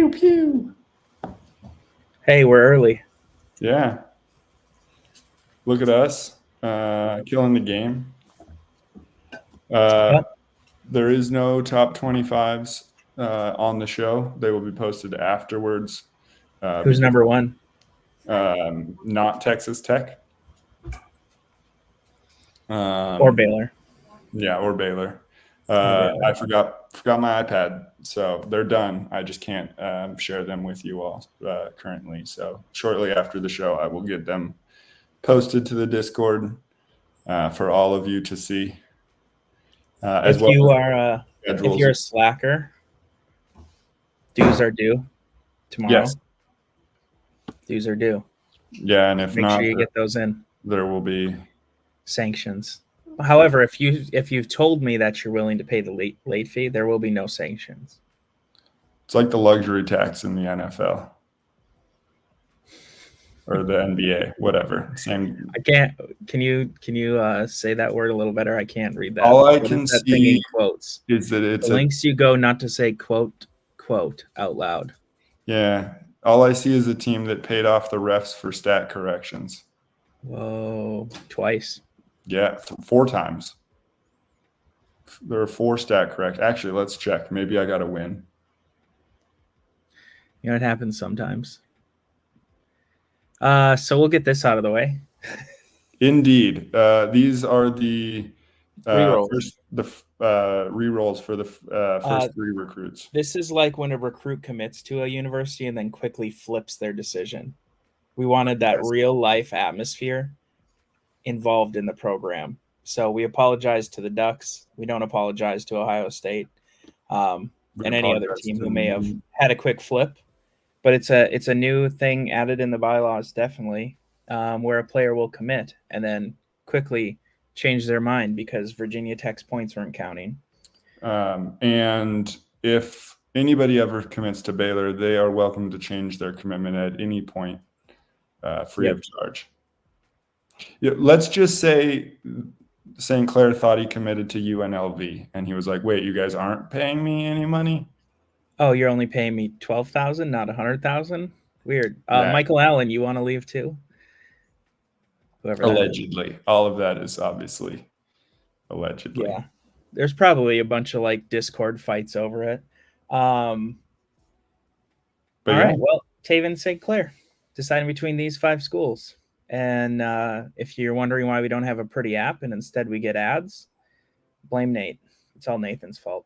Pew, pew. Hey, we're early. Yeah. Look at us killing the game. There is no top 25s on the show. They will be posted afterwards. Who's number one? Not Texas Tech. Or Baylor. Yeah, or Baylor. I forgot my iPad, so they're done. I just can't share them with you all currently. So shortly after the show, I will get them posted to the Discord for all of you to see. If you're a slacker, dues are due tomorrow. Yes. Dues are due. Yeah, and if Make not, sure you get those in. There will be sanctions. However, if you've told me that you're willing to pay the late fee, there will be no sanctions. It's like the luxury tax in the NFL or the NBA, whatever. Same. I can't. Can you say that word a little better? I can't read that. All I can see in quotes is that it's the links you go not to say quote out loud. Yeah. All I see is a team that paid off the refs for stat corrections. Whoa, twice. Yeah, 4 times. There are 4 stat correct. Actually, let's check. Maybe I got a win. You know, it happens sometimes. So we'll get this out of the way. Indeed. These are the re-rolls. Re-rolls for the first 3 recruits. This is like when a recruit commits to a university and then quickly flips their decision. We wanted that real life atmosphere involved in the program. So we apologize to the Ducks. We don't apologize to Ohio State and any other team who may have had a quick flip. But it's a new thing added in the bylaws, definitely, where a player will commit and then quickly change their mind because Virginia Tech's points weren't counting. And if anybody ever commits to Baylor, they are welcome to change their commitment at any point free of charge. Yeah, let's just say St. Clair thought he committed to UNLV, and he was like, wait, you guys aren't paying me any money? Oh, you're only paying me $12,000, not $100,000? Weird. Michael Allen, you want to leave too? Whoever allegedly. All of that is obviously allegedly. Yeah. There's probably a bunch of like Discord fights over it. All right. Well, Taven St. Clair deciding between these 5 schools. And if you're wondering why we don't have a pretty app and instead we get ads, blame Nate. It's all Nathan's fault.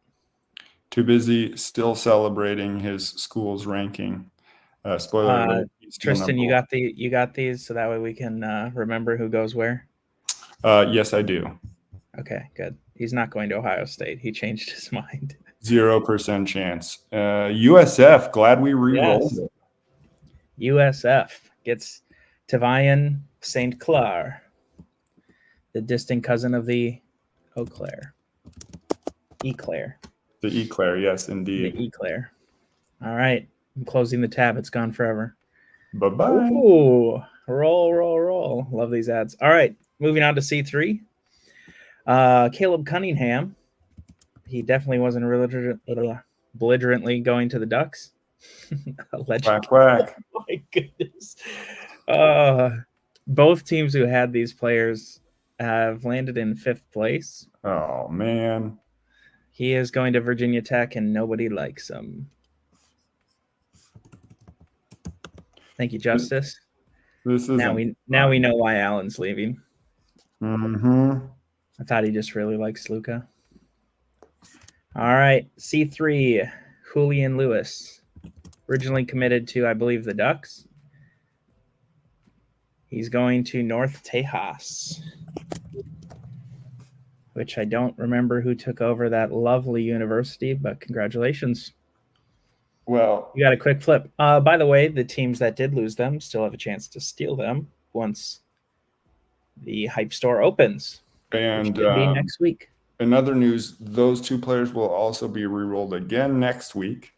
Too busy still celebrating his school's ranking. Spoiler alert. Tristan, you got these so that way we can remember who goes where? Yes, I do. Okay, good. He's not going to Ohio State. He changed his mind. 0% chance. USF, glad we re-rolled it. USF gets Tavian St. Clair, the distant cousin of the Eau Claire. Eclair. The Eclair, yes, indeed. The Eclair. All right. I'm closing the tab. It's gone forever. Bye-bye. Ooh, roll. Love these ads. All right. Moving on to C3. Caleb Cunningham. He definitely wasn't belligerently going to the Ducks. Quack, quack. Oh, my goodness. Both teams who had these players have landed in 5th place. Oh, man. He is going to Virginia Tech, and nobody likes him. Thank you, Justice. Now we know why Allen's leaving. Mm-hmm. I thought he just really likes Luka. All right, C3, Julian Lewis, originally committed to, I believe, the Ducks. He's going to North Tejas, which I don't remember who took over that lovely university, but congratulations. Well, you got a quick flip. By the way, the teams that did lose them still have a chance to steal them once the Hype Store opens. And next week. In other news, those 2 players will also be re-rolled again next week.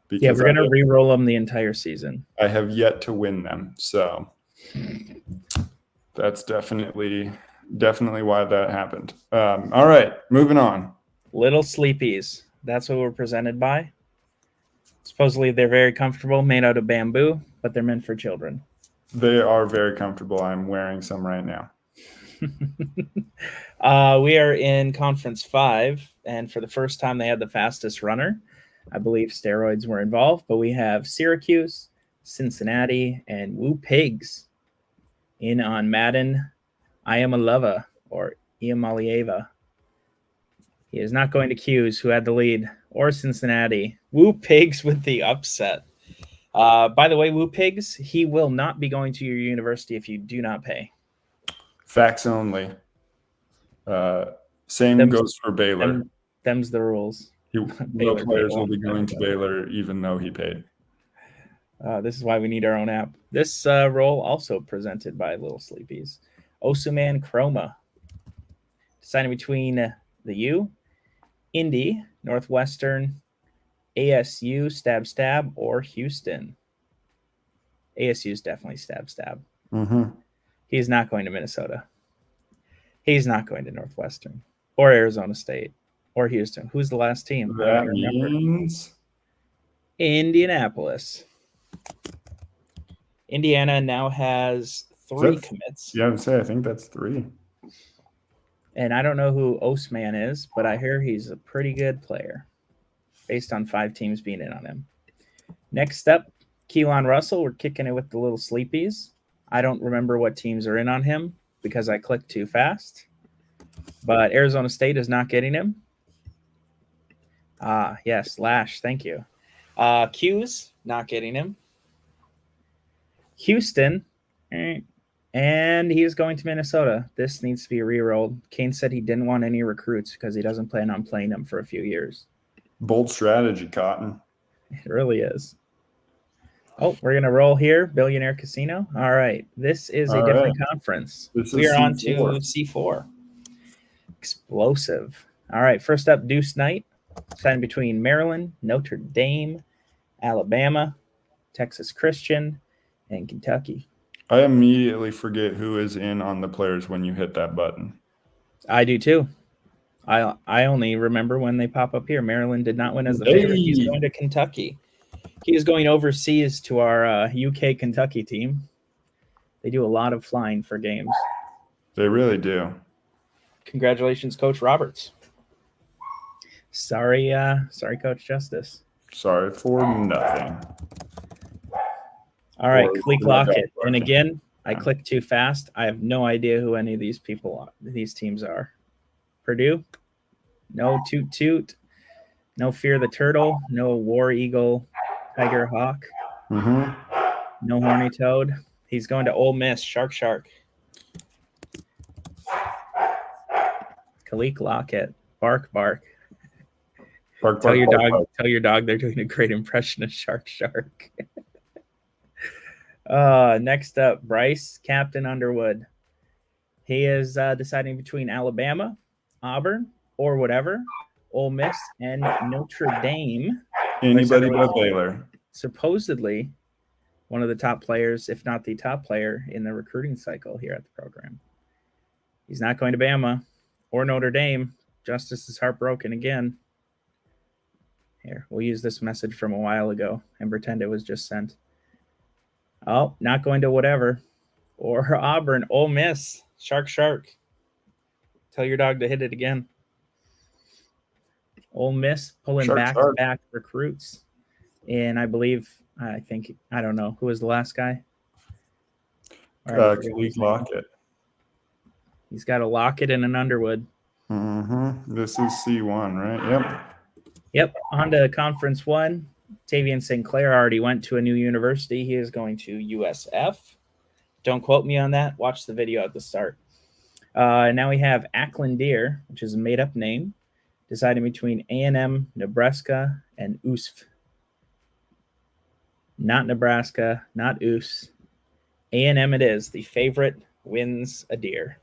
Yeah, we're going to re-roll them the entire season. I have yet to win them, so that's definitely why that happened. All right, moving on. Little Sleepies. That's what we're presented by. Supposedly they're very comfortable, made out of bamboo, but they're meant for children. They are very comfortable. I'm wearing some right now. We are in Conference 5, and for the first time they had the fastest runner. I believe steroids were involved, but we have Syracuse, Cincinnati, and Woo Pigs in on Madden Iamalova or Iamalieva. He is not going to Q's, who had the lead, or Cincinnati. Woo Pigs with the upset. By the way, Woo Pigs, he will not be going to your university if you do not pay. Facts only. Same goes for Baylor. Them's the rules. No players will be going to Baylor even though he paid. This is why we need our own app. This role also presented by Little Sleepies. Osuman Chroma. Deciding between the U, Indy, Northwestern, ASU, Stab, or Houston. ASU is definitely Stab. Mm-hmm. He's not going to Minnesota. He's not going to Northwestern or Arizona State or Houston. Who's the last team? That means Indianapolis. Indiana now has 3 commits. Yeah, I would say I think that's 3. And I don't know who Osman is, but I hear he's a pretty good player based on 5 teams being in on him. Next up, Keelan Russell. We're kicking it with the Little Sleepies. I don't remember what teams are in on him because I clicked too fast. But Arizona State is not getting him. Yes, Lash, thank you. Q's not getting him. Houston, and he is going to Minnesota. This needs to be re-rolled. Kane said he didn't want any recruits because he doesn't plan on playing them for a few years. Bold strategy, Cotton. It really is. Oh, we're going to roll here. Billionaire Casino. All right. This is a different conference. We are on to C4. Explosive. All right. First up, Deuce Knight. Signed between Maryland, Notre Dame, Alabama, Texas Christian, and Kentucky. I immediately forget who is in on the players when you hit that button. I do too. I only remember when they pop up here. Maryland did not win as the favorite. He's going to Kentucky. He is going overseas to our UK Kentucky team. They do a lot of flying for games. They really do. Congratulations, Coach Roberts. Sorry, Coach Justice. Sorry for nothing. All right, Cleek Lockett. And again, I clicked too fast. I have no idea who any of these teams are. Purdue, no Toot Toot, no Fear the Turtle, no War Eagle, Tiger Hawk, no Horny Toad. He's going to Ole Miss, Shark. Kalik Lockett, Bark. Tell your dog they're doing a great impression of Shark. Next up, Bryce, Captain Underwood. He is deciding between Alabama, Auburn, or whatever, Ole Miss, and Notre Dame. Anybody but Baylor. Supposedly one of the top players, if not the top player in the recruiting cycle here at the program. He's not going to Bama or Notre Dame. Justice is heartbroken again. Here, we'll use this message from a while ago and pretend it was just sent. Oh, not going to whatever. Or Auburn, Ole Miss, Shark. Tell your dog to hit it again. Ole Miss pulling back recruits. And I don't know. Who was the last guy? Khalid Lockett. He's got a Lockett and an Underwood. This is C1, right? Yep. On to Conference 1. Tavian Sinclair already went to a new university. He is going to USF. Don't quote me on that. Watch the video at the start. Now we have Ackland Deer, which is a made-up name, deciding between A&M, Nebraska, and USF. Not Nebraska, not USF. A&M it is. The favorite wins a deer.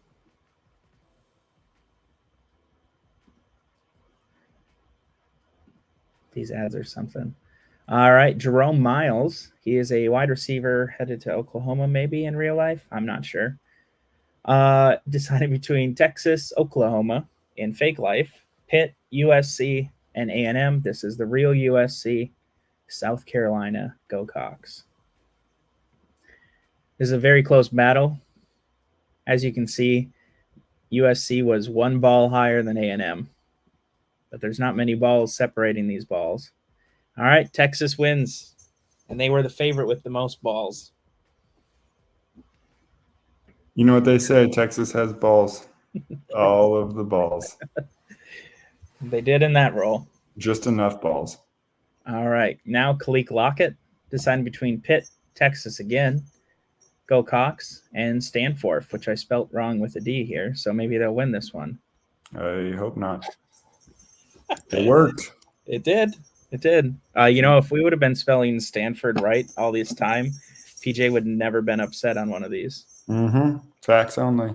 These ads are something. All right, Jerome Miles. He is a wide receiver headed to Oklahoma, maybe in real life. I'm not sure. Deciding between Texas, Oklahoma in fake life, Pitt, USC, and A&M. This is the real USC. South Carolina, go Cox. This is a very close battle. As you can see, USC was one ball higher than A&M, but there's not many balls separating these balls. All right, Texas wins, and they were the favorite with the most balls. You know what they say, Texas has balls. All of the balls. They did in that role. Just enough balls. All right, now Kalik Lockett deciding between Pitt, Texas again, go Cox, and Stanford, which I spelt wrong with a D here, so maybe they'll win this one. I hope not. It worked. It did. It did. If we would have been spelling Stanford right all this time, PJ would never been upset on one of these. Mm-hmm. Facts only.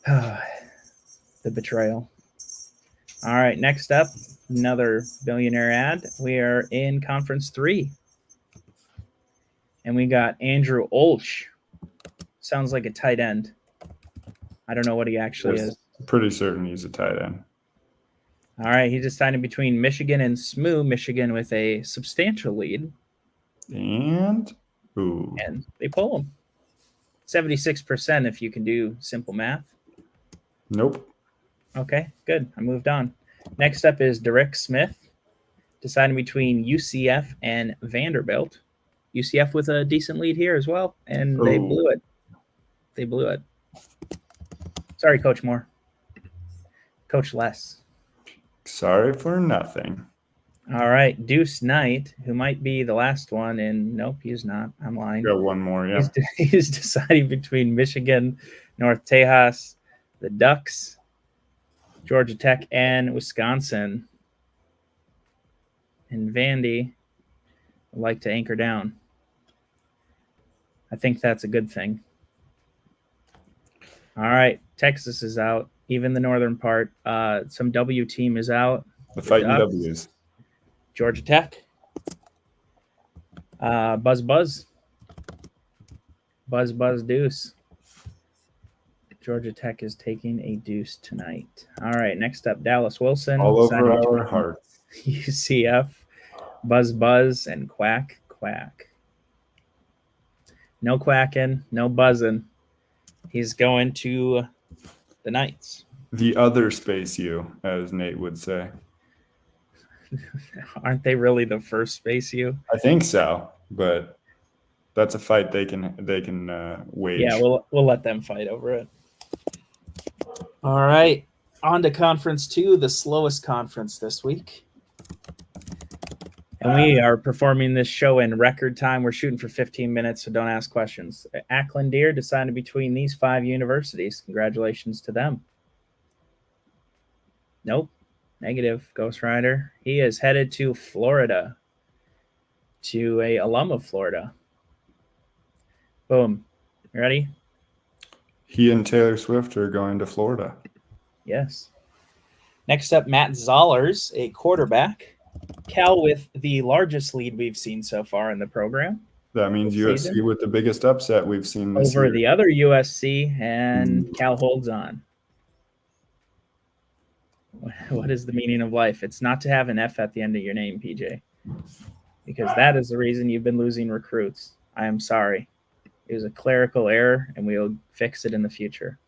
The betrayal. All right, next up, another billionaire ad. We are in Conference 3. And we got Andrew Olch. Sounds like a tight end. I don't know what he actually is. Pretty certain he's a tight end. All right, he decided between Michigan and SMU. Michigan with a substantial lead. And they pull him. 76% if you can do simple math. Nope. Okay, good. I moved on. Next up is Derek Smith, deciding between UCF and Vanderbilt. UCF with a decent lead here as well, and they blew it. They blew it. Sorry, Coach Moore. Coach Less. Sorry for nothing. All right, Deuce Knight, who might be the last one, and nope, he's not. I'm lying. Got one more, yeah. He's deciding between Michigan, North Tejas, the Ducks, Georgia Tech, and Wisconsin. And Vandy would like to anchor down. I think that's a good thing. All right, Texas is out. Even the northern part. Some W team is out. The Fighting W's. Georgia Tech. Buzz. Buzz Deuce. Georgia Tech is taking a deuce tonight. All right, next up, Dallas Wilson. All over our hearts. UCF, Buzz, and Quack. No quacking, no buzzing. He's going to the Knights. The other space U, as Nate would say. Aren't they really the first space U? I think so, but that's a fight they can wage. Yeah, we'll let them fight over it. All right, on to Conference 2, the slowest conference this week. And we are performing this show in record time. We're shooting for 15 minutes, so don't ask questions. Ackland Deer decided between these 5 universities. Congratulations to them. Nope. Negative, Ghost Rider. He is headed to Florida, to a alum of Florida. Boom. You ready? He and Taylor Swift are going to Florida. Yes. Next up, Matt Zollers, a quarterback. Cal with the largest lead we've seen so far in the program. That means USC with the biggest upset we've seen this over year. The other USC, and Cal holds on. What is the meaning of life? It's not to have an F at the end of your name, PJ, because that is the reason you've been losing recruits. I am sorry. It was a clerical error, and we'll fix it in the future.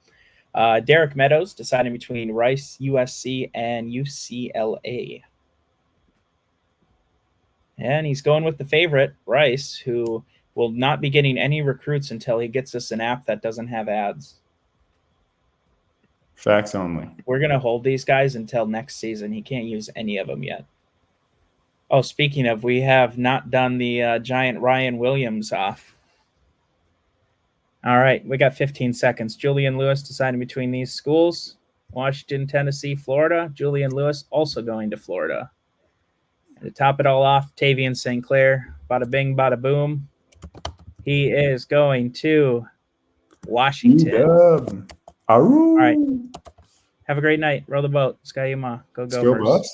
Derek Meadows deciding between Rice, USC, and UCLA. And he's going with the favorite, Rice, who will not be getting any recruits until he gets us an app that doesn't have ads. Facts only. We're going to hold these guys until next season. He can't use any of them yet. Oh, speaking of, we have not done the giant Ryan Williams off. All right, we got 15 seconds. Julian Lewis deciding between these schools. Washington, Tennessee, Florida. Julian Lewis also going to Florida. And to top it all off, Tavian St. Clair. Bada bing, bada boom. He is going to Washington. All right. Have a great night. Row the boat. Sky Yuma. Go Gophers.